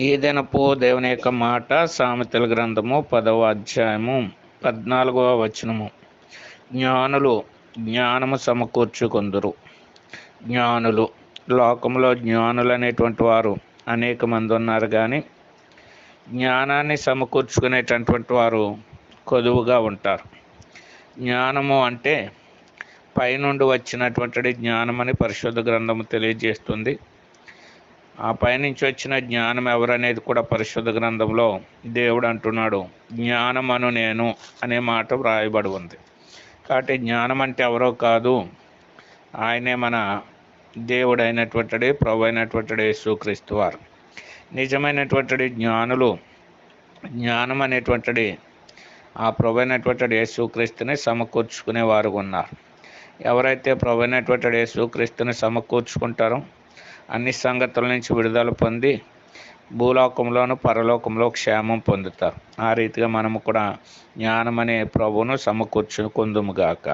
ఈ దినపు దేవుని యొక్క మాట సామెతల గ్రంథము 10వ అధ్యాయము 14వ వచనము. జ్ఞానులు జ్ఞానము సమకూర్చుకొందురు. జ్ఞానులు, లోకంలో జ్ఞానులు అనేటువంటి వారు అనేక మంది ఉన్నారు, కానీ జ్ఞానాన్ని సమకూర్చుకునేటటువంటి వారు కొదువుగా ఉంటారు. జ్ఞానము అంటే పైనుండి వచ్చినటువంటి జ్ఞానమని పరిశుద్ధ గ్రంథము తెలియజేస్తుంది. ఆ పైనుంచి వచ్చిన జ్ఞానం ఎవరనేది కూడా పరిశుద్ధ గ్రంథంలో దేవుడు అంటున్నాడు, జ్ఞానమను నేను అనే మాట వ్రాయబడి ఉంది. కాబట్టి జ్ఞానం అంటే ఎవరో కాదు, ఆయనే మన దేవుడు అయినటువంటి ప్రభు అయినటువంటి యేసుక్రీస్తు వారు. నిజమైనటువంటి జ్ఞానులు జ్ఞానం అనేటువంటిది ఆ ప్రభు అయినటువంటి యేసుక్రీస్తుని సమకూర్చుకునే వారు ఉన్నారు. ఎవరైతే ప్రభు అయినటువంటి యేసుక్రీస్తుని సమకూర్చుకుంటారో అన్ని సంగతుల నుంచి విడుదల పొంది భూలోకంలోను పరలోకంలో క్షేమం పొందుతారు. ఆ రీతిగా మనము కూడా జ్ఞానం అనే ప్రభువును సమకూర్చుకుందుముగాక.